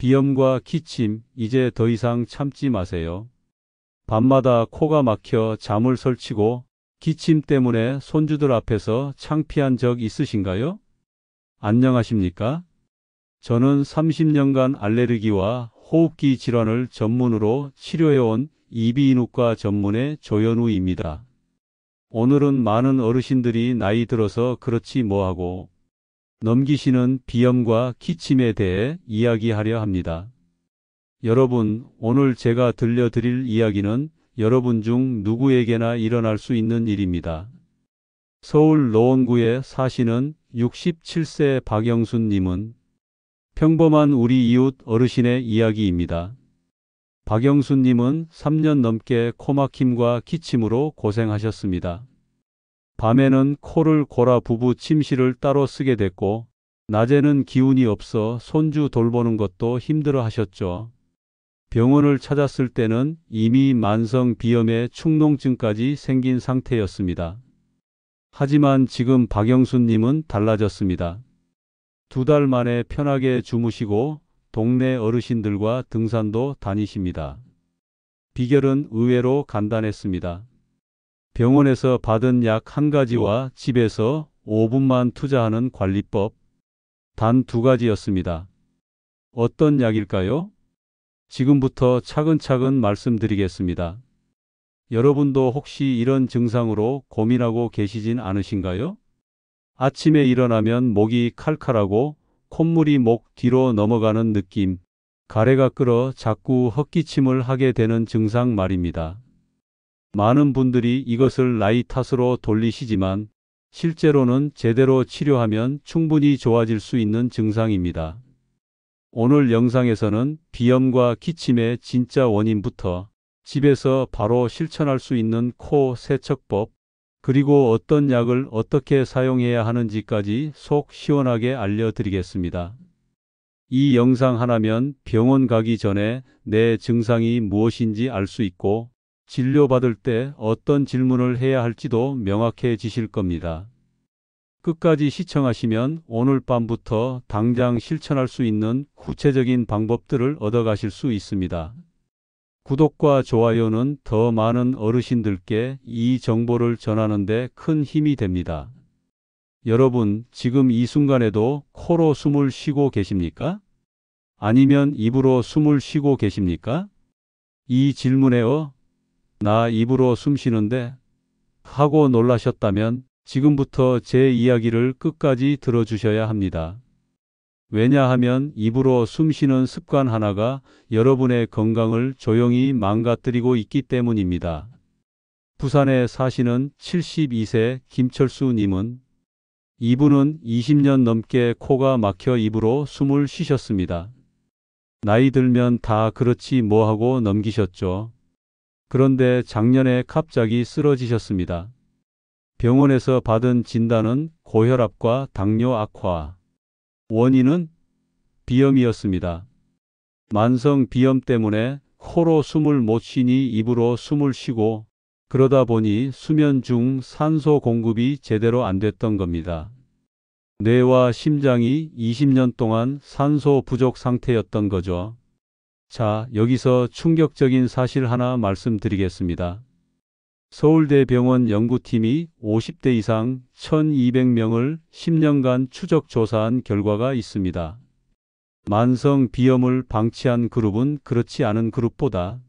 비염과 기침, 이제 더 이상 참지 마세요. 밤마다 코가 막혀 잠을 설치고 기침 때문에 손주들 앞에서 창피한 적 있으신가요? 안녕하십니까? 저는 30년간 알레르기와 호흡기 질환을 전문으로 치료해온 이비인후과 전문의 조현우입니다. 오늘은 많은 어르신들이 나이 들어서 그렇지 뭐하고 넘기시는 비염과 기침에 대해 이야기하려 합니다. 여러분, 오늘 제가 들려드릴 이야기는 여러분 중 누구에게나 일어날 수 있는 일입니다. 서울 노원구에 사시는 67세 박영순님은 평범한 우리 이웃 어르신의 이야기입니다. 박영순님은 3년 넘게 코막힘과 기침으로 고생하셨습니다. 밤에는 코를 골아 부부 침실을 따로 쓰게 됐고, 낮에는 기운이 없어 손주 돌보는 것도 힘들어 하셨죠. 병원을 찾았을 때는 이미 만성 비염의 축농증까지 생긴 상태였습니다. 하지만 지금 박영순님은 달라졌습니다. 2달 만에 편하게 주무시고 동네 어르신들과 등산도 다니십니다. 비결은 의외로 간단했습니다. 병원에서 받은 약 1가지와 집에서 5분만 투자하는 관리법, 단 2가지였습니다. 어떤 약일까요? 지금부터 차근차근 말씀드리겠습니다. 여러분도 혹시 이런 증상으로 고민하고 계시진 않으신가요? 아침에 일어나면 목이 칼칼하고 콧물이 목 뒤로 넘어가는 느낌, 가래가 끓어 자꾸 헛기침을 하게 되는 증상 말입니다. 많은 분들이 이것을 나이 탓으로 돌리시지만 실제로는 제대로 치료하면 충분히 좋아질 수 있는 증상입니다. 오늘 영상에서는 비염과 기침의 진짜 원인부터 집에서 바로 실천할 수 있는 코 세척법, 그리고 어떤 약을 어떻게 사용해야 하는지까지 속 시원하게 알려드리겠습니다. 이 영상 하나면 병원 가기 전에 내 증상이 무엇인지 알 수 있고 진료받을 때 어떤 질문을 해야 할지도 명확해지실 겁니다. 끝까지 시청하시면 오늘 밤부터 당장 실천할 수 있는 구체적인 방법들을 얻어가실 수 있습니다. 구독과 좋아요는 더 많은 어르신들께 이 정보를 전하는 데 큰 힘이 됩니다. 여러분, 지금 이 순간에도 코로 숨을 쉬고 계십니까? 아니면 입으로 숨을 쉬고 계십니까? 이 질문에 나 입으로 숨 쉬는데 하고 놀라셨다면 지금부터 제 이야기를 끝까지 들어주셔야 합니다. 왜냐하면 입으로 숨 쉬는 습관 하나가 여러분의 건강을 조용히 망가뜨리고 있기 때문입니다. 부산에 사시는 72세 김철수 님은 이분은 20년 넘게 코가 막혀 입으로 숨을 쉬셨습니다. 나이 들면 다 그렇지 뭐하고 넘기셨죠. 그런데 작년에 갑자기 쓰러지셨습니다. 병원에서 받은 진단은 고혈압과 당뇨 악화. 원인은 비염이었습니다. 만성 비염 때문에 코로 숨을 못 쉬니 입으로 숨을 쉬고 그러다 보니 수면 중 산소 공급이 제대로 안 됐던 겁니다. 뇌와 심장이 20년 동안 산소 부족 상태였던 거죠. 자, 여기서 충격적인 사실 하나 말씀드리겠습니다. 서울대병원 연구팀이 50대 이상 1200명을 10년간 추적 조사한 결과가 있습니다. 만성 비염을 방치한 그룹은 그렇지 않은 그룹보다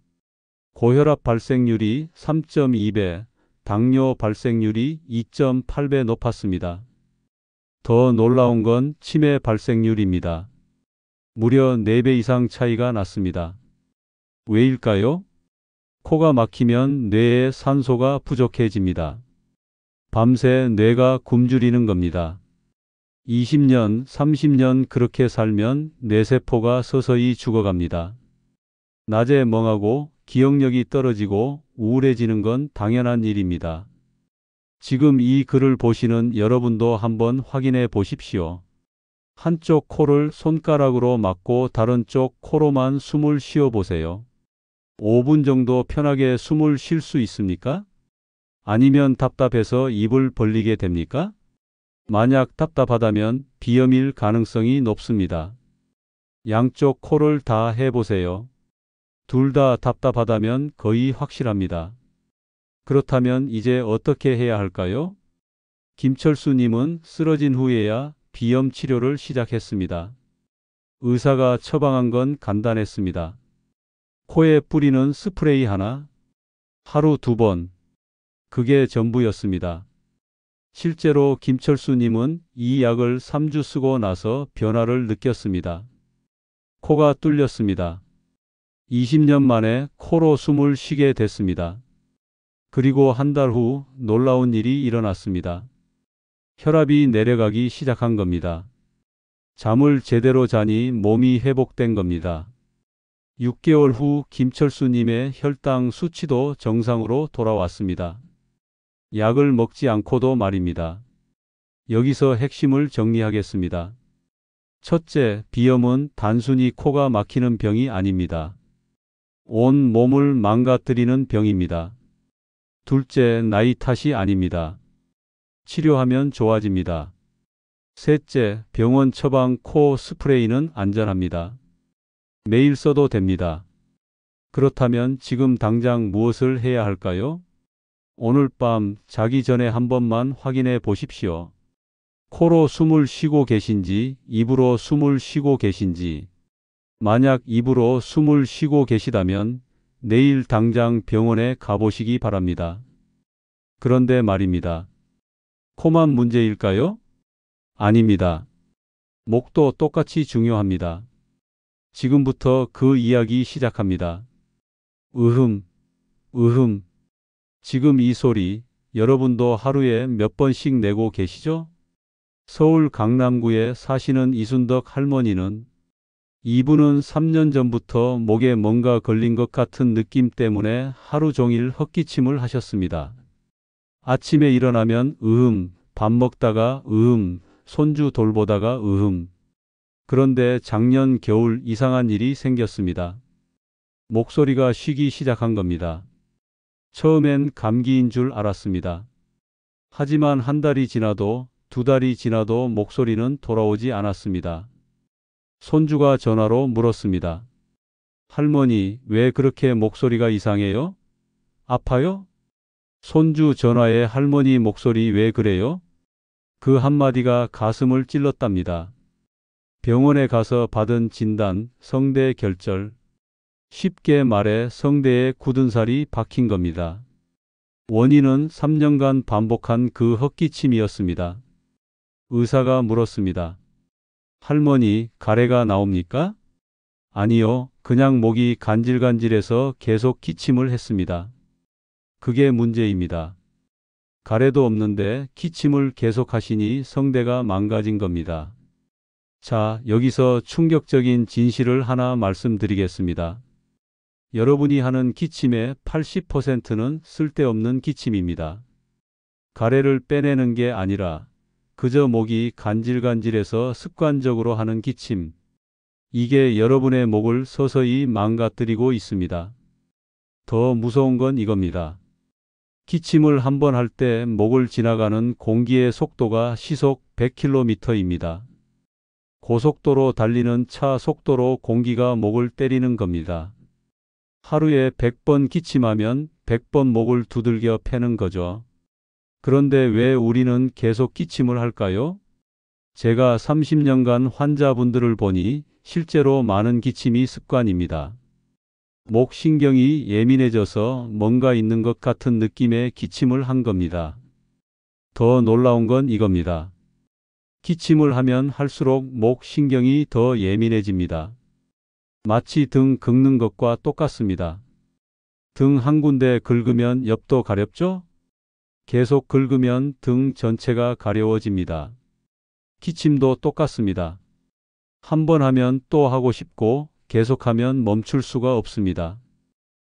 고혈압 발생률이 3.2배, 당뇨 발생률이 2.8배 높았습니다. 더 놀라운 건 치매 발생률입니다. 무려 4배 이상 차이가 났습니다. 왜일까요? 코가 막히면 뇌에 산소가 부족해집니다. 밤새 뇌가 굶주리는 겁니다. 20년, 30년 그렇게 살면 뇌세포가 서서히 죽어갑니다. 낮에 멍하고 기억력이 떨어지고 우울해지는 건 당연한 일입니다. 지금 이 글을 보시는 여러분도 한번 확인해 보십시오. 한쪽 코를 손가락으로 막고 다른 쪽 코로만 숨을 쉬어 보세요. 5분 정도 편하게 숨을 쉴 수 있습니까? 아니면 답답해서 입을 벌리게 됩니까? 만약 답답하다면 비염일 가능성이 높습니다. 양쪽 코를 다 해보세요. 둘 다 답답하다면 거의 확실합니다. 그렇다면 이제 어떻게 해야 할까요? 김철수님은 쓰러진 후에야 비염 치료를 시작했습니다. 의사가 처방한 건 간단했습니다. 코에 뿌리는 스프레이 하나, 하루 2번. 그게 전부였습니다. 실제로 김철수님은 이 약을 3주 쓰고 나서 변화를 느꼈습니다. 코가 뚫렸습니다. 20년 만에 코로 숨을 쉬게 됐습니다. 그리고 한 달 후 놀라운 일이 일어났습니다. 혈압이 내려가기 시작한 겁니다. 잠을 제대로 자니 몸이 회복된 겁니다. 6개월 후 김철수님의 혈당 수치도 정상으로 돌아왔습니다. 약을 먹지 않고도 말입니다. 여기서 핵심을 정리하겠습니다. 첫째, 비염은 단순히 코가 막히는 병이 아닙니다. 온 몸을 망가뜨리는 병입니다. 둘째, 나이 탓이 아닙니다. 치료하면 좋아집니다. 셋째, 병원 처방 코 스프레이는 안전합니다. 매일 써도 됩니다. 그렇다면 지금 당장 무엇을 해야 할까요? 오늘 밤 자기 전에 한 번만 확인해 보십시오. 코로 숨을 쉬고 계신지, 입으로 숨을 쉬고 계신지. 만약 입으로 숨을 쉬고 계시다면 내일 당장 병원에 가보시기 바랍니다. 그런데 말입니다. 코만 문제일까요? 아닙니다. 목도 똑같이 중요합니다. 지금부터 그 이야기 시작합니다. 으흠. 지금 이 소리 여러분도 하루에 몇 번씩 내고 계시죠? 서울 강남구에 사시는 이순덕 할머니는 이분은 3년 전부터 목에 뭔가 걸린 것 같은 느낌 때문에 하루 종일 헛기침을 하셨습니다. 아침에 일어나면 밥 먹다가 손주 돌보다가 그런데 작년 겨울 이상한 일이 생겼습니다. 목소리가 쉬기 시작한 겁니다. 처음엔 감기인 줄 알았습니다. 하지만 한 달이 지나도 2달이 지나도 목소리는 돌아오지 않았습니다. 손주가 전화로 물었습니다. 할머니, 왜 그렇게 목소리가 이상해요? 아파요? 손주 전화에 할머니 목소리 왜 그래요? 그 한마디가 가슴을 찔렀답니다. 병원에 가서 받은 진단, 성대 결절. 쉽게 말해 성대에 굳은 살이 박힌 겁니다. 원인은 3년간 반복한 그 헛기침이었습니다. 의사가 물었습니다. 할머니, 가래가 나옵니까? 아니요, 그냥 목이 간질간질해서 계속 기침을 했습니다. 그게 문제입니다. 가래도 없는데 기침을 계속하시니 성대가 망가진 겁니다. 자, 여기서 충격적인 진실을 하나 말씀드리겠습니다. 여러분이 하는 기침의 80%는 쓸데없는 기침입니다. 가래를 빼내는 게 아니라 그저 목이 간질간질해서 습관적으로 하는 기침. 이게 여러분의 목을 서서히 망가뜨리고 있습니다. 더 무서운 건 이겁니다. 기침을 한 번 할 때 목을 지나가는 공기의 속도가 시속 100km입니다. 고속도로 달리는 차 속도로 공기가 목을 때리는 겁니다. 하루에 100번 기침하면 100번 목을 두들겨 패는 거죠. 그런데 왜 우리는 계속 기침을 할까요? 제가 30년간 환자분들을 보니 실제로 많은 기침이 습관입니다. 목 신경이 예민해져서 뭔가 있는 것 같은 느낌의 기침을 한 겁니다. 더 놀라운 건 이겁니다. 기침을 하면 할수록 목 신경이 더 예민해집니다. 마치 등 긁는 것과 똑같습니다. 등 한 군데 긁으면 옆도 가렵죠? 계속 긁으면 등 전체가 가려워집니다. 기침도 똑같습니다. 한 번 하면 또 하고 싶고 계속하면 멈출 수가 없습니다.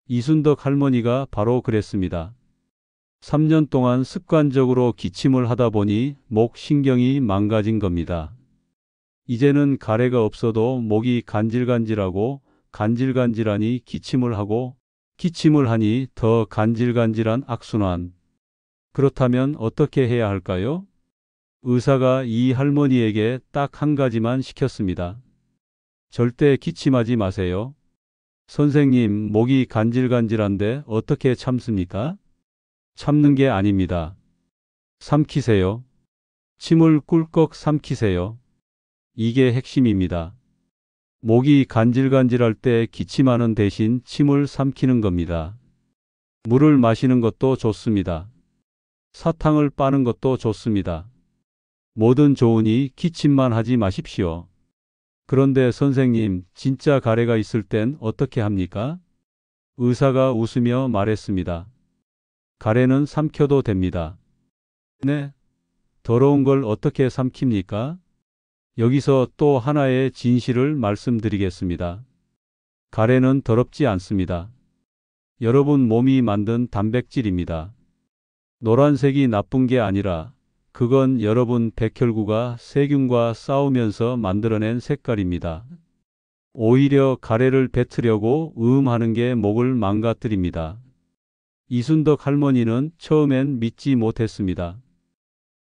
이순덕 할머니가 바로 그랬습니다. 3년 동안 습관적으로 기침을 하다 보니 목 신경이 망가진 겁니다. 이제는 가래가 없어도 목이 간질간질하고 간질간질하니 기침을 하고 기침을 하니 더 간질간질한 악순환. 그렇다면 어떻게 해야 할까요? 의사가 이 할머니에게 딱 한 가지만 시켰습니다. 절대 기침하지 마세요. 선생님, 목이 간질간질한데 어떻게 참습니까? 참는 게 아닙니다. 삼키세요. 침을 꿀꺽 삼키세요. 이게 핵심입니다. 목이 간질간질할 때 기침하는 대신 침을 삼키는 겁니다. 물을 마시는 것도 좋습니다. 사탕을 빠는 것도 좋습니다. 뭐든 좋으니 기침만 하지 마십시오. 그런데 선생님, 진짜 가래가 있을 땐 어떻게 합니까? 의사가 웃으며 말했습니다. 가래는 삼켜도 됩니다. 네? 더러운 걸 어떻게 삼킵니까? 여기서 또 하나의 진실을 말씀드리겠습니다. 가래는 더럽지 않습니다. 여러분 몸이 만든 단백질입니다. 노란색이 나쁜 게 아니라 그건 여러분 백혈구가 세균과 싸우면서 만들어낸 색깔입니다. 오히려 가래를 뱉으려고 하는 게 목을 망가뜨립니다. 이순덕 할머니는 처음엔 믿지 못했습니다.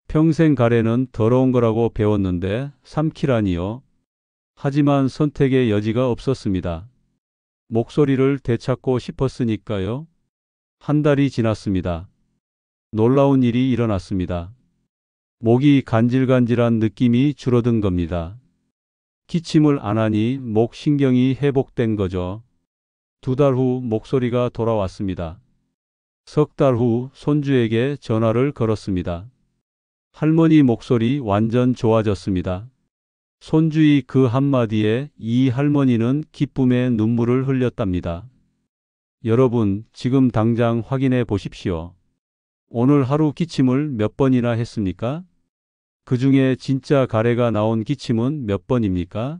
평생 가래는 더러운 거라고 배웠는데 삼키라니요. 하지만 선택의 여지가 없었습니다. 목소리를 되찾고 싶었으니까요. 한 달이 지났습니다. 놀라운 일이 일어났습니다. 목이 간질간질한 느낌이 줄어든 겁니다. 기침을 안 하니 목 신경이 회복된 거죠. 2달 후 목소리가 돌아왔습니다. 3달 후 손주에게 전화를 걸었습니다. 할머니 목소리 완전 좋아졌습니다. 손주의 그 한마디에 이 할머니는 기쁨의 눈물을 흘렸답니다. 여러분, 지금 당장 확인해 보십시오. 오늘 하루 기침을 몇 번이나 했습니까? 그 중에 진짜 가래가 나온 기침은 몇 번입니까?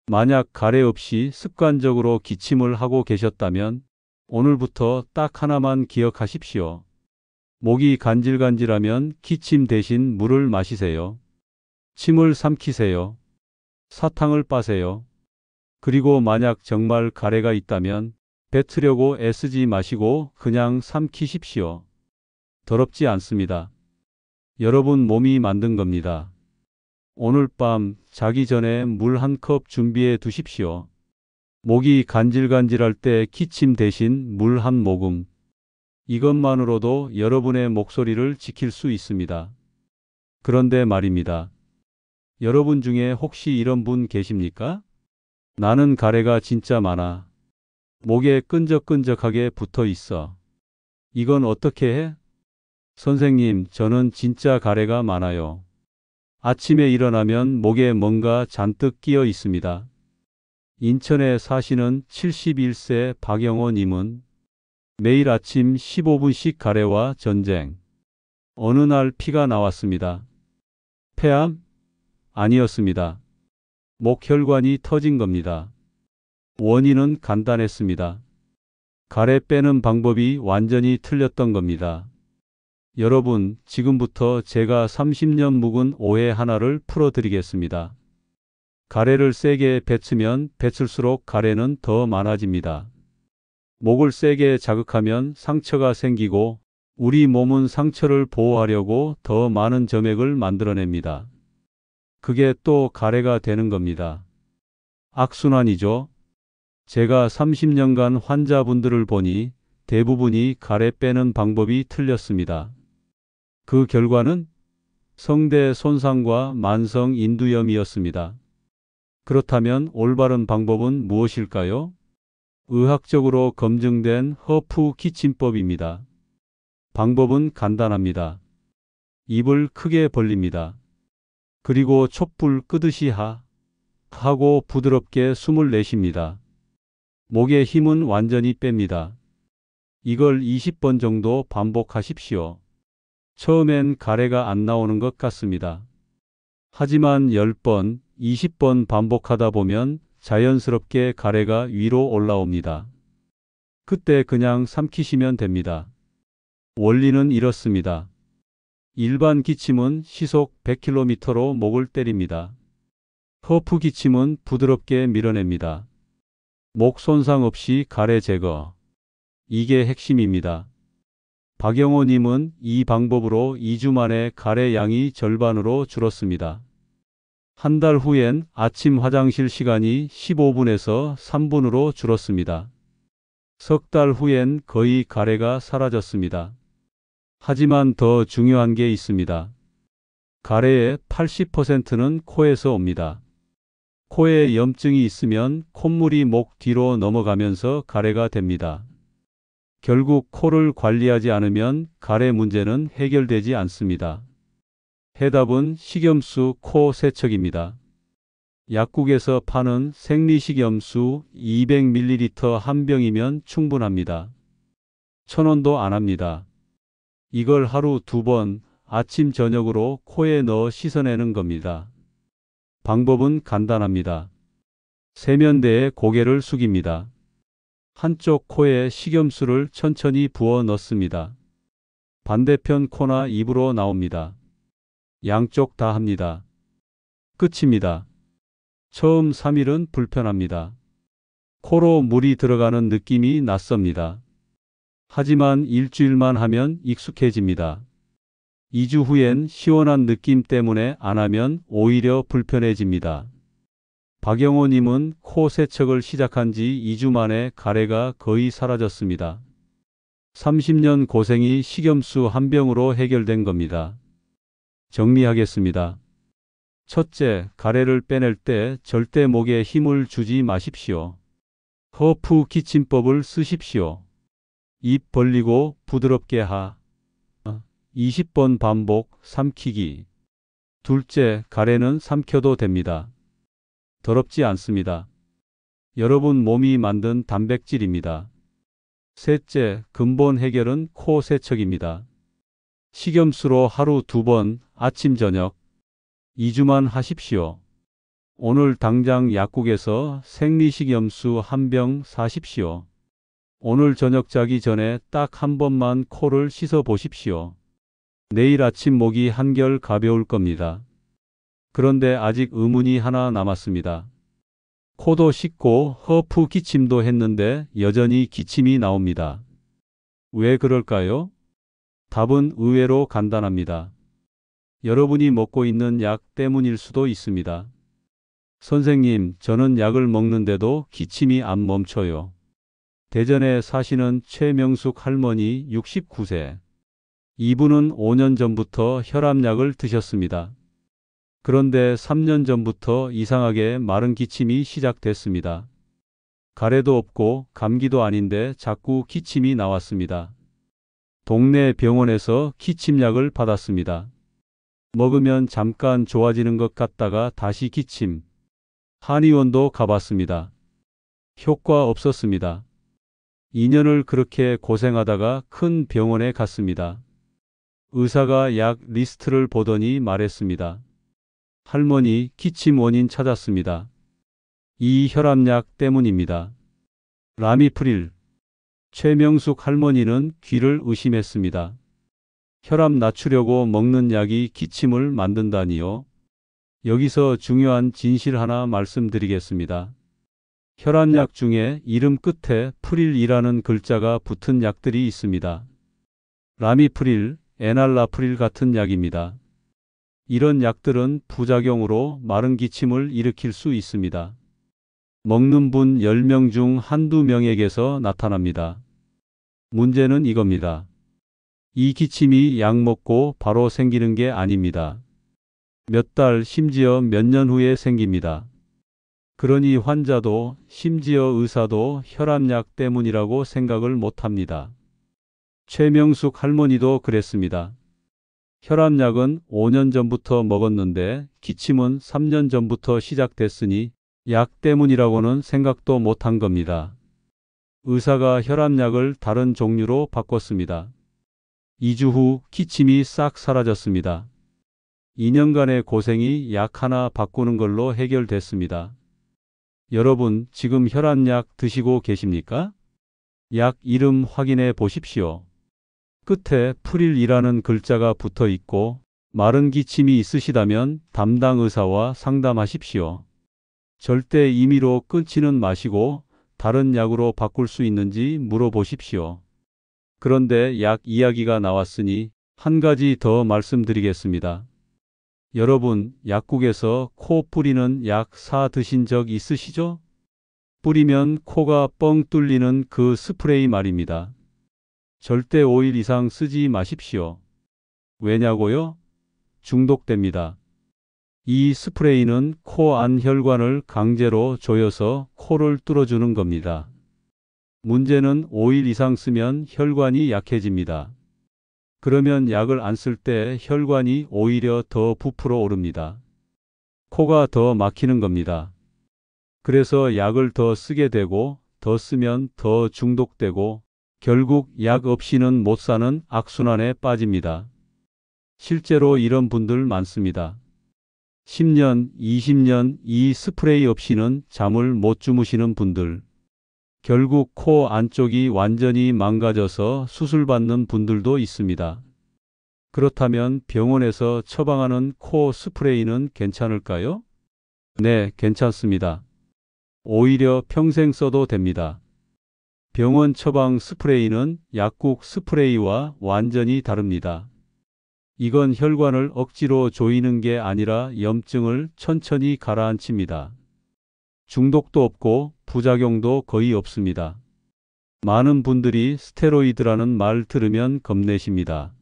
만약 가래 없이 습관적으로 기침을 하고 계셨다면 오늘부터 딱 하나만 기억하십시오. 목이 간질간질하면 기침 대신 물을 마시세요. 침을 삼키세요. 사탕을 빠세요. 그리고 만약 정말 가래가 있다면 뱉으려고 애쓰지 마시고 그냥 삼키십시오. 더럽지 않습니다. 여러분 몸이 만든 겁니다. 오늘 밤 자기 전에 물 한 컵 준비해 두십시오. 목이 간질간질할 때 기침 대신 물 한 모금. 이것만으로도 여러분의 목소리를 지킬 수 있습니다. 그런데 말입니다. 여러분 중에 혹시 이런 분 계십니까? 나는 가래가 진짜 많아. 목에 끈적끈적하게 붙어 있어. 이건 어떻게 해? 선생님, 저는 진짜 가래가 많아요. 아침에 일어나면 목에 뭔가 잔뜩 끼어 있습니다. 인천에 사시는 71세 박영호 님은 매일 아침 15분씩 가래와 전쟁. 어느 날 피가 나왔습니다. 폐암? 아니었습니다. 목혈관이 터진 겁니다. 원인은 간단했습니다. 가래 빼는 방법이 완전히 틀렸던 겁니다. 여러분, 지금부터 제가 30년 묵은 오해 하나를 풀어드리겠습니다. 가래를 세게 뱉으면 뱉을수록 가래는 더 많아집니다. 목을 세게 자극하면 상처가 생기고 우리 몸은 상처를 보호하려고 더 많은 점액을 만들어냅니다. 그게 또 가래가 되는 겁니다. 악순환이죠. 제가 30년간 환자분들을 보니 대부분이 가래 빼는 방법이 틀렸습니다. 그 결과는 성대 손상과 만성 인두염이었습니다. 그렇다면 올바른 방법은 무엇일까요? 의학적으로 검증된 허프 기침법입니다. 방법은 간단합니다. 입을 크게 벌립니다. 그리고 촛불 끄듯이 하고 부드럽게 숨을 내쉽니다. 목의 힘은 완전히 뺍니다. 이걸 20번 정도 반복하십시오. 처음엔 가래가 안 나오는 것 같습니다. 하지만 10번, 20번 반복하다 보면 자연스럽게 가래가 위로 올라옵니다. 그때 그냥 삼키시면 됩니다. 원리는 이렇습니다. 일반 기침은 시속 100km로 목을 때립니다. 허프 기침은 부드럽게 밀어냅니다. 목 손상 없이 가래 제거. 이게 핵심입니다. 박영호 님은 이 방법으로 2주 만에 가래 양이 절반으로 줄었습니다. 한 달 후엔 아침 화장실 시간이 15분에서 3분으로 줄었습니다. 석 달 후엔 거의 가래가 사라졌습니다. 하지만 더 중요한 게 있습니다. 가래의 80%는 코에서 옵니다. 코에 염증이 있으면 콧물이 목 뒤로 넘어가면서 가래가 됩니다. 결국 코를 관리하지 않으면 가래 문제는 해결되지 않습니다. 해답은 식염수 코 세척입니다. 약국에서 파는 생리식염수 200ml 한 병이면 충분합니다. 1,000원도 안 합니다. 이걸 하루 2번 아침 저녁으로 코에 넣어 씻어내는 겁니다. 방법은 간단합니다. 세면대에 고개를 숙입니다. 한쪽 코에 식염수를 천천히 부어 넣습니다. 반대편 코나 입으로 나옵니다. 양쪽 다 합니다. 끝입니다. 처음 3일은 불편합니다. 코로 물이 들어가는 느낌이 낯섭니다. 하지만 일주일만 하면 익숙해집니다. 2주 후엔 시원한 느낌 때문에 안 하면 오히려 불편해집니다. 박영호님은 코 세척을 시작한 지 2주 만에 가래가 거의 사라졌습니다. 30년 고생이 식염수 한 병으로 해결된 겁니다. 정리하겠습니다. 첫째, 가래를 빼낼 때 절대 목에 힘을 주지 마십시오. 허프 기침법을 쓰십시오. 입 벌리고 부드럽게 20번 반복 삼키기. 둘째, 가래는 삼켜도 됩니다. 더럽지 않습니다. 여러분 몸이 만든 단백질입니다. 셋째, 근본 해결은 코 세척입니다. 식염수로 하루 2번 아침 저녁 2주만 하십시오. 오늘 당장 약국에서 생리식염수 한 병 사십시오. 오늘 저녁 자기 전에 딱 한 번만 코를 씻어 보십시오. 내일 아침 목이 한결 가벼울 겁니다. 그런데 아직 의문이 하나 남았습니다. 코도 씻고 허프 기침도 했는데 여전히 기침이 나옵니다. 왜 그럴까요? 답은 의외로 간단합니다. 여러분이 먹고 있는 약 때문일 수도 있습니다. 선생님, 저는 약을 먹는데도 기침이 안 멈춰요. 대전에 사시는 최명숙 할머니 69세. 이분은 5년 전부터 혈압약을 드셨습니다. 그런데 3년 전부터 이상하게 마른 기침이 시작됐습니다. 가래도 없고 감기도 아닌데 자꾸 기침이 나왔습니다. 동네 병원에서 기침약을 받았습니다. 먹으면 잠깐 좋아지는 것 같다가 다시 기침. 한의원도 가봤습니다. 효과 없었습니다. 2년을 그렇게 고생하다가 큰 병원에 갔습니다. 의사가 약 리스트를 보더니 말했습니다. 할머니, 기침 원인 찾았습니다. 이 혈압약 때문입니다. 라미프릴. 최명숙 할머니는 귀를 의심했습니다. 혈압 낮추려고 먹는 약이 기침을 만든다니요? 여기서 중요한 진실 하나 말씀드리겠습니다. 혈압약 중에 이름 끝에 프릴이라는 글자가 붙은 약들이 있습니다. 라미프릴, 에날라프릴 같은 약입니다. 이런 약들은 부작용으로 마른 기침을 일으킬 수 있습니다. 먹는 분 10명 중 한두 명에게서 나타납니다. 문제는 이겁니다. 이 기침이 약 먹고 바로 생기는 게 아닙니다. 몇 달, 심지어 몇 년 후에 생깁니다. 그러니 환자도 심지어 의사도 혈압약 때문이라고 생각을 못합니다. 최명숙 할머니도 그랬습니다. 혈압약은 5년 전부터 먹었는데 기침은 3년 전부터 시작됐으니 약 때문이라고는 생각도 못한 겁니다. 의사가 혈압약을 다른 종류로 바꿨습니다. 2주 후 기침이 싹 사라졌습니다. 2년간의 고생이 약 하나 바꾸는 걸로 해결됐습니다. 여러분, 지금 혈압약 드시고 계십니까? 약 이름 확인해 보십시오. 끝에 프릴이라는 글자가 붙어 있고 마른 기침이 있으시다면 담당 의사와 상담하십시오. 절대 임의로 끊지는 마시고 다른 약으로 바꿀 수 있는지 물어보십시오. 그런데 약 이야기가 나왔으니 한 가지 더 말씀드리겠습니다. 여러분, 약국에서 코 뿌리는 약 사 드신 적 있으시죠? 뿌리면 코가 뻥 뚫리는 그 스프레이 말입니다. 절대 5일 이상 쓰지 마십시오. 왜냐고요? 중독됩니다. 이 스프레이는 코 안 혈관을 강제로 조여서 코를 뚫어주는 겁니다. 문제는 5일 이상 쓰면 혈관이 약해집니다. 그러면 약을 안 쓸 때 혈관이 오히려 더 부풀어 오릅니다. 코가 더 막히는 겁니다. 그래서 약을 더 쓰게 되고 더 쓰면 더 중독되고 결국 약 없이는 못 사는 악순환에 빠집니다. 실제로 이런 분들 많습니다. 10년, 20년 이 스프레이 없이는 잠을 못 주무시는 분들. 결국 코 안쪽이 완전히 망가져서 수술받는 분들도 있습니다. 그렇다면 병원에서 처방하는 코 스프레이는 괜찮을까요? 네, 괜찮습니다. 오히려 평생 써도 됩니다. 병원 처방 스프레이는 약국 스프레이와 완전히 다릅니다. 이건 혈관을 억지로 조이는 게 아니라 염증을 천천히 가라앉힙니다. 중독도 없고 부작용도 거의 없습니다. 많은 분들이 스테로이드라는 말 들으면 겁내십니다.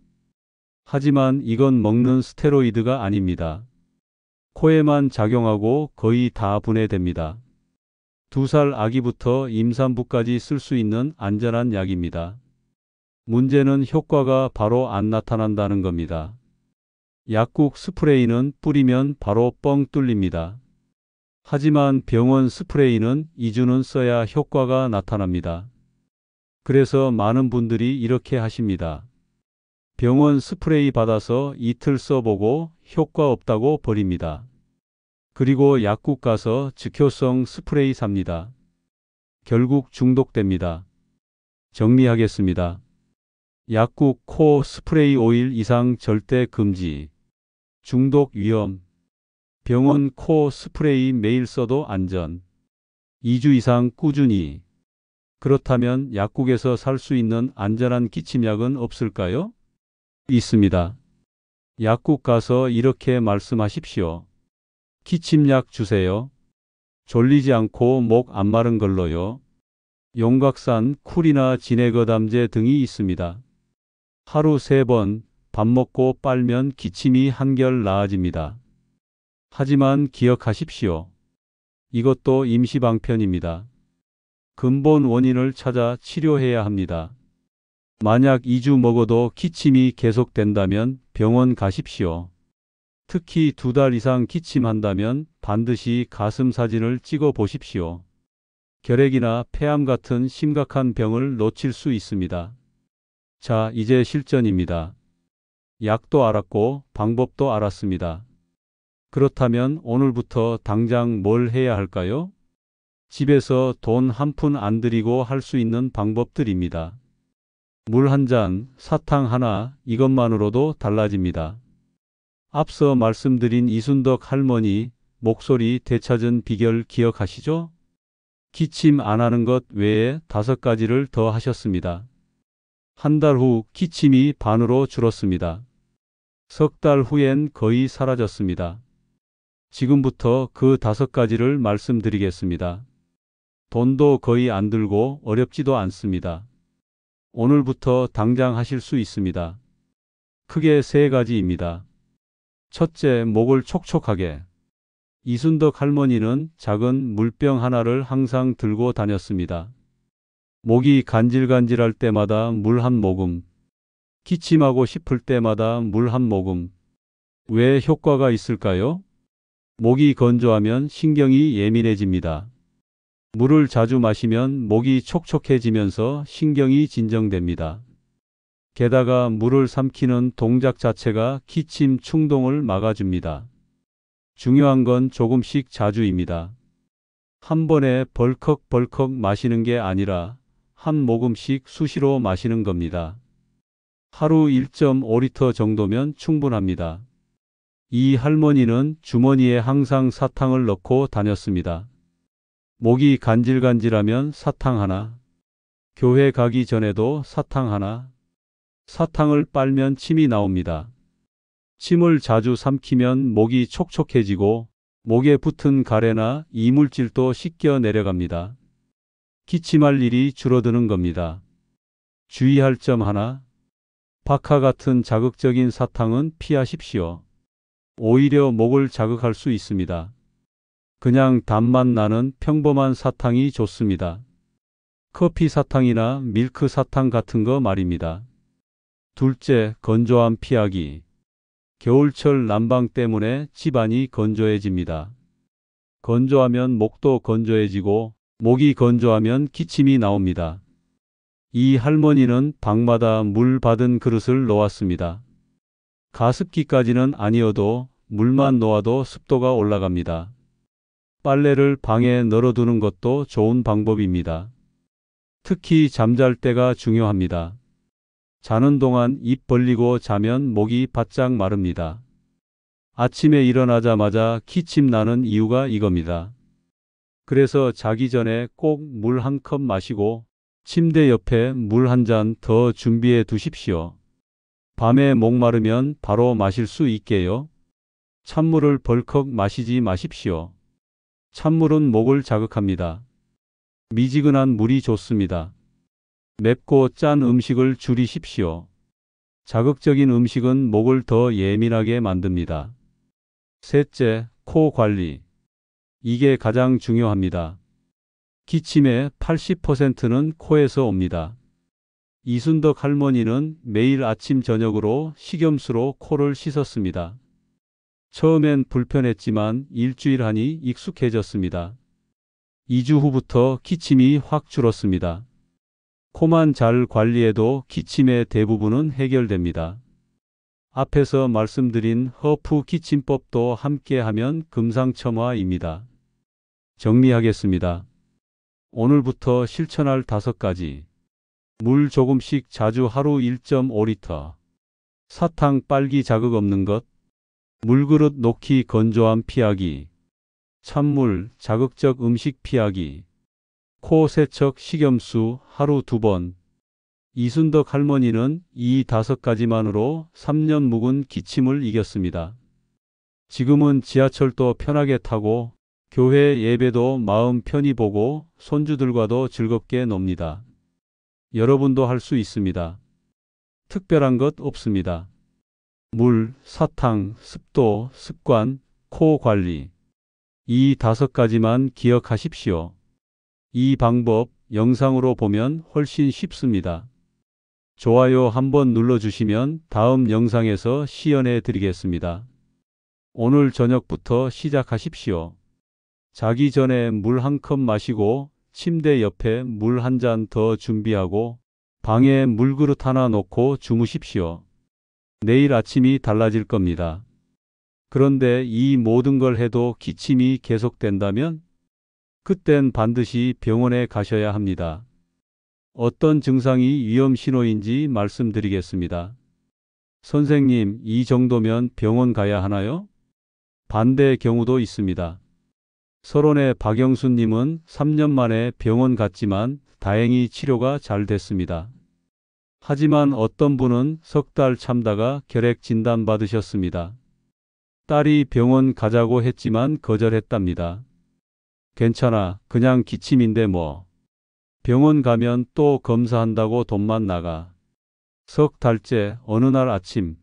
하지만 이건 먹는 스테로이드가 아닙니다. 코에만 작용하고 거의 다 분해됩니다. 2살 아기부터 임산부까지 쓸 수 있는 안전한 약입니다. 문제는 효과가 바로 안 나타난다는 겁니다. 약국 스프레이는 뿌리면 바로 뻥 뚫립니다. 하지만 병원 스프레이는 2주는 써야 효과가 나타납니다. 그래서 많은 분들이 이렇게 하십니다. 병원 스프레이 받아서 이틀 써보고 효과 없다고 버립니다. 그리고 약국 가서 즉효성 스프레이 삽니다. 결국 중독됩니다. 정리하겠습니다. 약국 코 스프레이 5일 이상 절대 금지. 중독 위험. 병원 코 스프레이 매일 써도 안전. 2주 이상 꾸준히. 그렇다면 약국에서 살 수 있는 안전한 기침약은 없을까요? 있습니다. 약국 가서 이렇게 말씀하십시오. 기침약 주세요. 졸리지 않고 목 안 마른 걸로요. 용각산, 쿨이나 진해거담제 등이 있습니다. 하루 3번 밥 먹고 빨면 기침이 한결 나아집니다. 하지만 기억하십시오. 이것도 임시방편입니다. 근본 원인을 찾아 치료해야 합니다. 만약 2주 먹어도 기침이 계속된다면 병원 가십시오. 특히 2달 이상 기침한다면 반드시 가슴 사진을 찍어 보십시오. 결핵이나 폐암 같은 심각한 병을 놓칠 수 있습니다. 자, 이제 실전입니다. 약도 알았고 방법도 알았습니다. 그렇다면 오늘부터 당장 뭘 해야 할까요? 집에서 돈 한 푼 안 들이고 할 수 있는 방법들입니다. 물 한 잔, 사탕 하나, 이것만으로도 달라집니다. 앞서 말씀드린 이순덕 할머니 목소리 되찾은 비결 기억하시죠? 기침 안 하는 것 외에 5가지를 더 하셨습니다. 한 달 후 기침이 반으로 줄었습니다. 3달 후엔 거의 사라졌습니다. 지금부터 그 5가지를 말씀드리겠습니다. 돈도 거의 안 들고 어렵지도 않습니다. 오늘부터 당장 하실 수 있습니다. 크게 3가지입니다. 첫째, 목을 촉촉하게. 이순덕 할머니는 작은 물병 하나를 항상 들고 다녔습니다. 목이 간질간질할 때마다 물 한 모금, 기침하고 싶을 때마다 물 한 모금. 왜 효과가 있을까요? 목이 건조하면 신경이 예민해집니다. 물을 자주 마시면 목이 촉촉해지면서 신경이 진정됩니다. 게다가 물을 삼키는 동작 자체가 기침 충동을 막아줍니다. 중요한 건 조금씩 자주입니다. 한 번에 벌컥벌컥 마시는 게 아니라 한 모금씩 수시로 마시는 겁니다. 하루 1.5리터 정도면 충분합니다. 이 할머니는 주머니에 항상 사탕을 넣고 다녔습니다. 목이 간질간질하면 사탕 하나, 교회 가기 전에도 사탕 하나, 사탕을 빨면 침이 나옵니다. 침을 자주 삼키면 목이 촉촉해지고 목에 붙은 가래나 이물질도 씻겨 내려갑니다. 기침할 일이 줄어드는 겁니다. 주의할 점 하나. 박하 같은 자극적인 사탕은 피하십시오. 오히려 목을 자극할 수 있습니다. 그냥 단맛 나는 평범한 사탕이 좋습니다. 커피 사탕이나 밀크 사탕 같은 거 말입니다. 둘째, 건조함 피하기. 겨울철 난방 때문에 집안이 건조해집니다. 건조하면 목도 건조해지고 목이 건조하면 기침이 나옵니다. 이 할머니는 방마다 물 받은 그릇을 놓았습니다. 가습기까지는 아니어도 물만 놓아도 습도가 올라갑니다. 빨래를 방에 널어두는 것도 좋은 방법입니다. 특히 잠잘 때가 중요합니다. 자는 동안 입 벌리고 자면 목이 바짝 마릅니다. 아침에 일어나자마자 기침 나는 이유가 이겁니다. 그래서 자기 전에 꼭 물 한 컵 마시고 침대 옆에 물 한 잔 더 준비해 두십시오. 밤에 목마르면 바로 마실 수 있게요. 찬물을 벌컥 마시지 마십시오. 찬물은 목을 자극합니다. 미지근한 물이 좋습니다. 맵고 짠 음식을 줄이십시오. 자극적인 음식은 목을 더 예민하게 만듭니다. 셋째, 코 관리. 이게 가장 중요합니다. 기침의 80%는 코에서 옵니다. 이순덕 할머니는 매일 아침 저녁으로 식염수로 코를 씻었습니다. 처음엔 불편했지만 일주일 하니 익숙해졌습니다. 2주 후부터 기침이 확 줄었습니다. 코만 잘 관리해도 기침의 대부분은 해결됩니다. 앞에서 말씀드린 허프 기침법도 함께 하면 금상첨화입니다. 정리하겠습니다. 오늘부터 실천할 5가지. 물 조금씩 자주 하루 1.5리터. 사탕 빨기 자극 없는 것. 물그릇 놓기 건조함 피하기. 찬물 자극적 음식 피하기. 코 세척 식염수 하루 2번. 이순덕 할머니는 이 5가지만으로 3년 묵은 기침을 이겼습니다. 지금은 지하철도 편하게 타고 교회 예배도 마음 편히 보고 손주들과도 즐겁게 놉니다. 여러분도 할 수 있습니다. 특별한 것 없습니다. 물, 사탕, 습도, 습관, 코 관리. 이 5가지만 기억하십시오. 이 방법 영상으로 보면 훨씬 쉽습니다. 좋아요 한번 눌러주시면 다음 영상에서 시연해 드리겠습니다. 오늘 저녁부터 시작하십시오. 자기 전에 물 한 컵 마시고 침대 옆에 물 한 잔 더 준비하고 방에 물그릇 하나 놓고 주무십시오. 내일 아침이 달라질 겁니다. 그런데 이 모든 걸 해도 기침이 계속된다면 그땐 반드시 병원에 가셔야 합니다. 어떤 증상이 위험 신호인지 말씀드리겠습니다. 선생님, 이 정도면 병원 가야 하나요? 반대의 경우도 있습니다. 서론의 박영수님은 3년 만에 병원 갔지만 다행히 치료가 잘 됐습니다. 하지만 어떤 분은 3달 참다가 결핵 진단 받으셨습니다. 딸이 병원 가자고 했지만 거절했답니다. 괜찮아, 그냥 기침인데 뭐. 병원 가면 또 검사한다고 돈만 나가. 3달째 어느 날 아침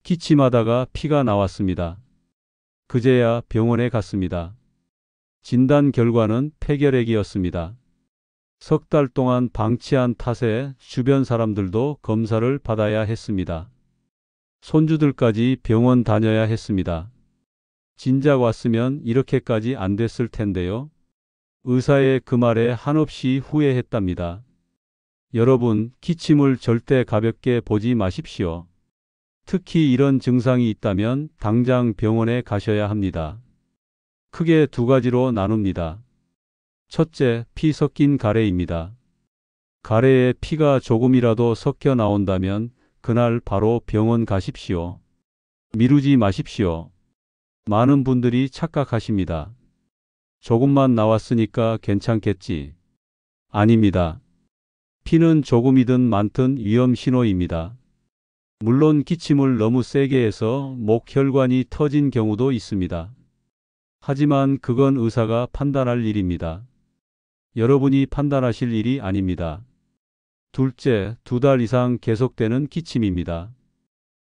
기침하다가 피가 나왔습니다. 그제야 병원에 갔습니다. 진단 결과는 폐결핵이었습니다. 3달 동안 방치한 탓에 주변 사람들도 검사를 받아야 했습니다. 손주들까지 병원 다녀야 했습니다. 진작 왔으면 이렇게까지 안 됐을 텐데요. 의사의 그 말에 한없이 후회했답니다. 여러분, 기침을 절대 가볍게 보지 마십시오. 특히 이런 증상이 있다면 당장 병원에 가셔야 합니다. 크게 2가지로 나눕니다. 첫째, 피 섞인 가래입니다. 가래에 피가 조금이라도 섞여 나온다면 그날 바로 병원 가십시오. 미루지 마십시오. 많은 분들이 착각하십니다. 조금만 나왔으니까 괜찮겠지. 아닙니다. 피는 조금이든 많든 위험 신호입니다. 물론 기침을 너무 세게 해서 목혈관이 터진 경우도 있습니다. 하지만 그건 의사가 판단할 일입니다. 여러분이 판단하실 일이 아닙니다. 둘째, 2달 이상 계속되는 기침입니다.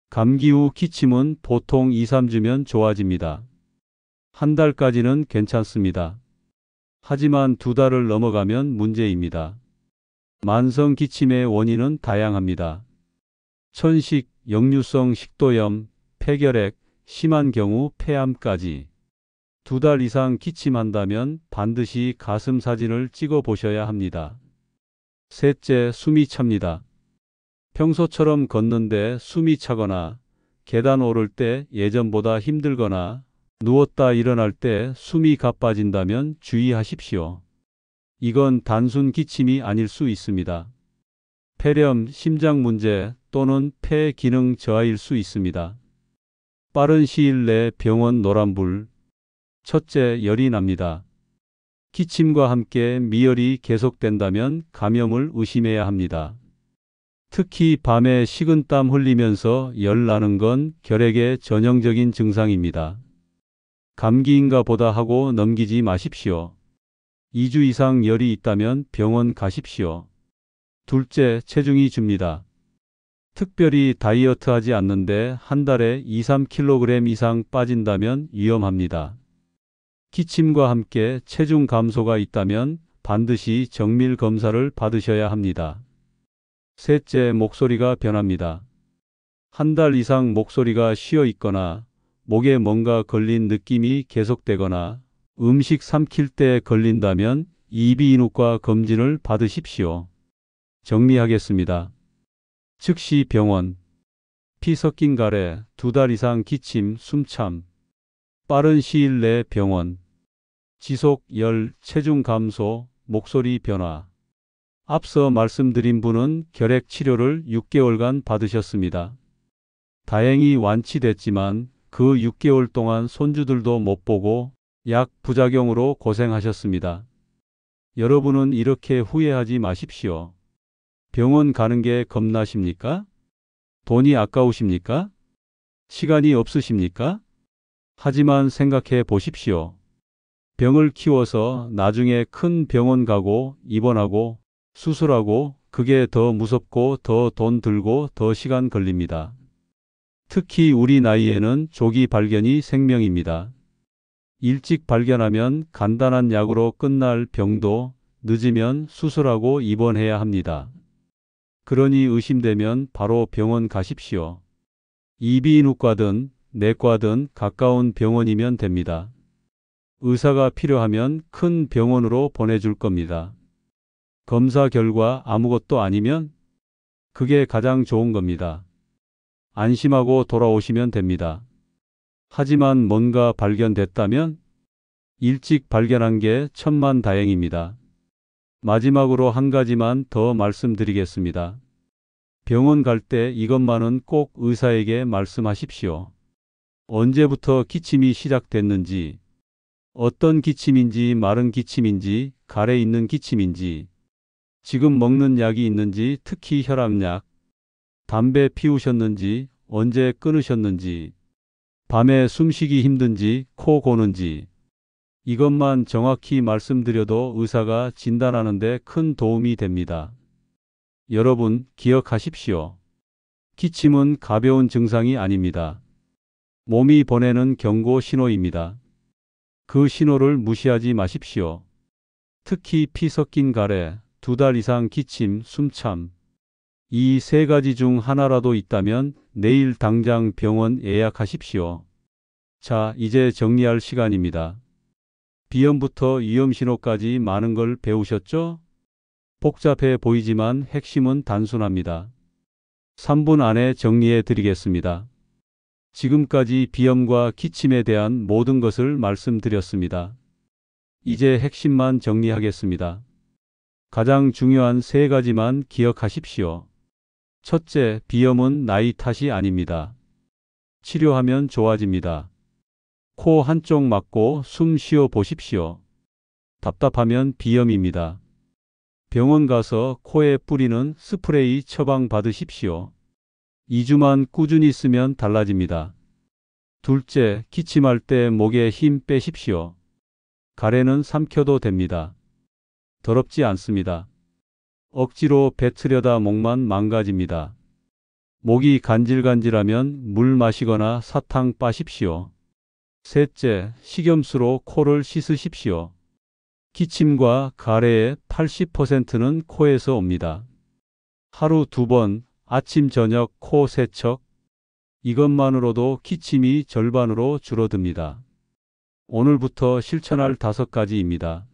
감기 후 기침은 보통 2, 3주면 좋아집니다. 1달까지는 괜찮습니다. 하지만 2달을 넘어가면 문제입니다. 만성 기침의 원인은 다양합니다. 천식, 역류성 식도염, 폐결핵, 심한 경우 폐암까지. 2달 이상 기침한다면 반드시 가슴 사진을 찍어 보셔야 합니다. 셋째, 숨이 찹니다. 평소처럼 걷는데 숨이 차거나 계단 오를 때 예전보다 힘들거나 누웠다 일어날 때 숨이 가빠진다면 주의하십시오. 이건 단순 기침이 아닐 수 있습니다. 폐렴, 심장 문제 또는 폐 기능 저하일 수 있습니다. 빠른 시일 내 병원 노란불. 첫째, 열이 납니다. 기침과 함께 미열이 계속된다면 감염을 의심해야 합니다. 특히 밤에 식은땀 흘리면서 열 나는 건 결핵의 전형적인 증상입니다. 감기인가 보다 하고 넘기지 마십시오. 2주 이상 열이 있다면 병원 가십시오. 둘째, 체중이 줍니다. 특별히 다이어트 하지 않는데 한 달에 2, 3kg 이상 빠진다면 위험합니다. 기침과 함께 체중 감소가 있다면 반드시 정밀 검사를 받으셔야 합니다. 셋째, 목소리가 변합니다. 한 달 이상 목소리가 쉬어 있거나 목에 뭔가 걸린 느낌이 계속되거나 음식 삼킬 때 걸린다면 이비인후과 검진을 받으십시오. 정리하겠습니다. 즉시 병원. 피 섞인 가래, 2달 이상 기침, 숨참. 빠른 시일 내 병원. 지속, 열, 체중 감소, 목소리 변화. 앞서 말씀드린 분은 결핵 치료를 6개월간 받으셨습니다. 다행히 완치됐지만 그 6개월 동안 손주들도 못 보고 약 부작용으로 고생하셨습니다. 여러분은 이렇게 후회하지 마십시오. 병원 가는 게 겁나십니까? 돈이 아까우십니까? 시간이 없으십니까? 하지만 생각해 보십시오. 병을 키워서 나중에 큰 병원 가고 입원하고 수술하고 그게 더 무섭고 더 돈 들고 더 시간 걸립니다. 특히 우리 나이에는 조기 발견이 생명입니다. 일찍 발견하면 간단한 약으로 끝날 병도 늦으면 수술하고 입원해야 합니다. 그러니 의심되면 바로 병원 가십시오. 이비인후과든 내과든 가까운 병원이면 됩니다. 의사가 필요하면 큰 병원으로 보내줄 겁니다. 검사 결과 아무것도 아니면 그게 가장 좋은 겁니다. 안심하고 돌아오시면 됩니다. 하지만 뭔가 발견됐다면 일찍 발견한 게 천만다행입니다. 마지막으로 한 가지만 더 말씀드리겠습니다. 병원 갈 때 이것만은 꼭 의사에게 말씀하십시오. 언제부터 기침이 시작됐는지, 어떤 기침인지 마른 기침인지 가래 있는 기침인지, 지금 먹는 약이 있는지 특히 혈압약, 담배 피우셨는지, 언제 끊으셨는지, 밤에 숨쉬기 힘든지, 코 고는지, 이것만 정확히 말씀드려도 의사가 진단하는 데 큰 도움이 됩니다. 여러분, 기억하십시오. 기침은 가벼운 증상이 아닙니다. 몸이 보내는 경고 신호입니다. 그 신호를 무시하지 마십시오. 특히 피 섞인 가래, 2달 이상 기침, 숨참. 이 3가지 중 하나라도 있다면 내일 당장 병원 예약하십시오. 자, 이제 정리할 시간입니다. 비염부터 위험신호까지 많은 걸 배우셨죠? 복잡해 보이지만 핵심은 단순합니다. 3분 안에 정리해 드리겠습니다. 지금까지 비염과 기침에 대한 모든 것을 말씀드렸습니다. 이제 핵심만 정리하겠습니다. 가장 중요한 3가지만 기억하십시오. 첫째, 비염은 나이 탓이 아닙니다. 치료하면 좋아집니다. 코 한쪽 막고 숨 쉬어 보십시오. 답답하면 비염입니다. 병원 가서 코에 뿌리는 스프레이 처방 받으십시오. 2주만 꾸준히 쓰면 달라집니다. 둘째, 기침할 때 목에 힘 빼십시오. 가래는 삼켜도 됩니다. 더럽지 않습니다. 억지로 뱉으려다 목만 망가집니다. 목이 간질간질하면 물 마시거나 사탕 빠십시오. 셋째, 식염수로 코를 씻으십시오. 기침과 가래의 80%는 코에서 옵니다. 하루 2번, 아침 저녁 코 세척. 이것만으로도 기침이 절반으로 줄어듭니다. 오늘부터 실천할 5가지입니다.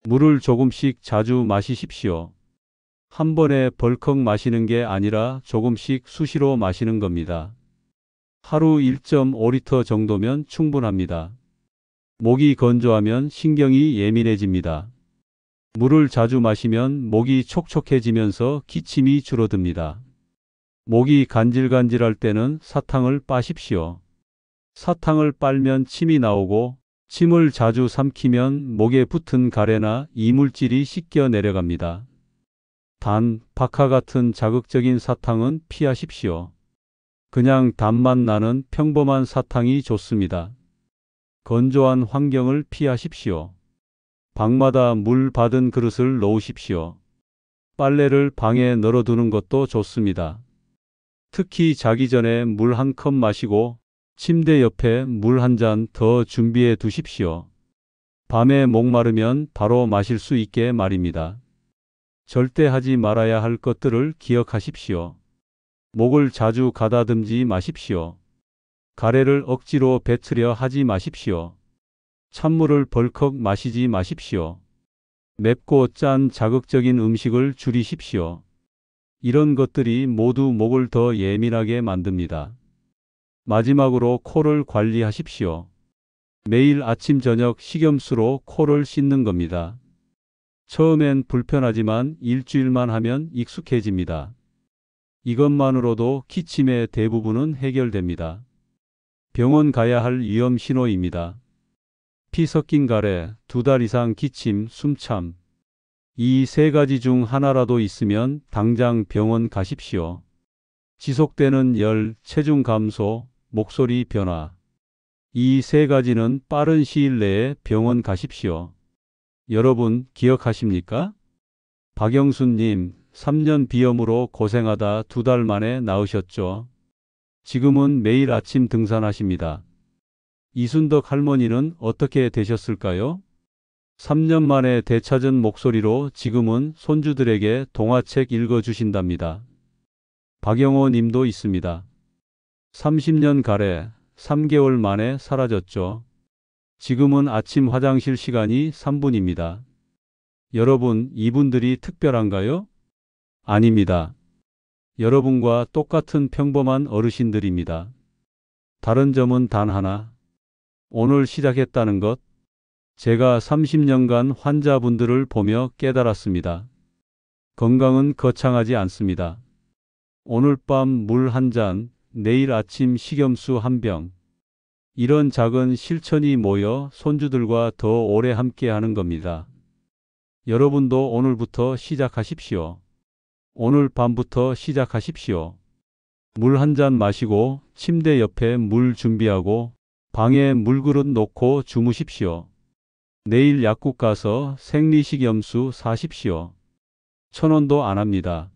물을 조금씩 자주 마시십시오. 한 번에 벌컥 마시는 게 아니라 조금씩 수시로 마시는 겁니다. 하루 1.5리터 정도면 충분합니다. 목이 건조하면 신경이 예민해집니다. 물을 자주 마시면 목이 촉촉해지면서 기침이 줄어듭니다. 목이 간질간질할 때는 사탕을 빠십시오. 사탕을 빨면 침이 나오고 침을 자주 삼키면 목에 붙은 가래나 이물질이 씻겨 내려갑니다. 단, 박하 같은 자극적인 사탕은 피하십시오. 그냥 단맛 나는 평범한 사탕이 좋습니다. 건조한 환경을 피하십시오. 방마다 물 받은 그릇을 놓으십시오. 빨래를 방에 널어두는 것도 좋습니다. 특히 자기 전에 물 1컵 마시고 침대 옆에 물 1잔 더 준비해 두십시오. 밤에 목마르면 바로 마실 수 있게 말입니다. 절대 하지 말아야 할 것들을 기억하십시오. 목을 자주 가다듬지 마십시오. 가래를 억지로 뱉으려 하지 마십시오. 찬물을 벌컥 마시지 마십시오. 맵고 짠 자극적인 음식을 줄이십시오. 이런 것들이 모두 목을 더 예민하게 만듭니다. 마지막으로 코를 관리하십시오. 매일 아침 저녁 식염수로 코를 씻는 겁니다. 처음엔 불편하지만 일주일만 하면 익숙해집니다. 이것만으로도 기침의 대부분은 해결됩니다. 병원 가야 할 위험 신호입니다. 피 섞인 가래, 2달 이상 기침, 숨참. 이 3가지 중 하나라도 있으면 당장 병원 가십시오. 지속되는 열, 체중 감소, 목소리 변화. 이 3가지는 빠른 시일 내에 병원 가십시오. 여러분 기억하십니까? 박영수님, 3년 비염으로 고생하다 2달 만에 나으셨죠? 지금은 매일 아침 등산하십니다. 이순덕 할머니는 어떻게 되셨을까요? 3년 만에 되찾은 목소리로 지금은 손주들에게 동화책 읽어주신답니다. 박영호 님도 있습니다. 30년 가래, 3개월 만에 사라졌죠. 지금은 아침 화장실 시간이 3분입니다. 여러분, 이분들이 특별한가요? 아닙니다. 여러분과 똑같은 평범한 어르신들입니다. 다른 점은 단 하나. 오늘 시작했다는 것. 제가 30년간 환자분들을 보며 깨달았습니다. 건강은 거창하지 않습니다. 오늘 밤 물 1잔, 내일 아침 식염수 1병. 이런 작은 실천이 모여 손주들과 더 오래 함께 하는 겁니다. 여러분도 오늘부터 시작하십시오. 오늘 밤부터 시작하십시오. 물 1잔 마시고 침대 옆에 물 준비하고 방에 물그릇 놓고 주무십시오. 내일 약국 가서 생리식염수 사십시오. 1,000원도 안 합니다.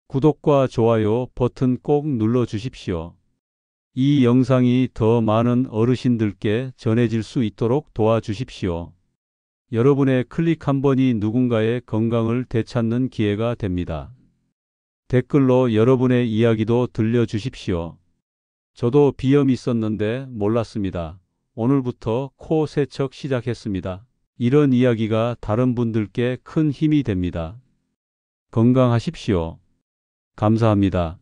구독과 좋아요 버튼 꼭 눌러주십시오. 이 영상이 더 많은 어르신들께 전해질 수 있도록 도와주십시오. 여러분의 클릭 한 번이 누군가의 건강을 되찾는 기회가 됩니다. 댓글로 여러분의 이야기도 들려주십시오. 저도 비염이 있었는데 몰랐습니다. 오늘부터 코 세척 시작했습니다. 이런 이야기가 다른 분들께 큰 힘이 됩니다. 건강하십시오. 감사합니다.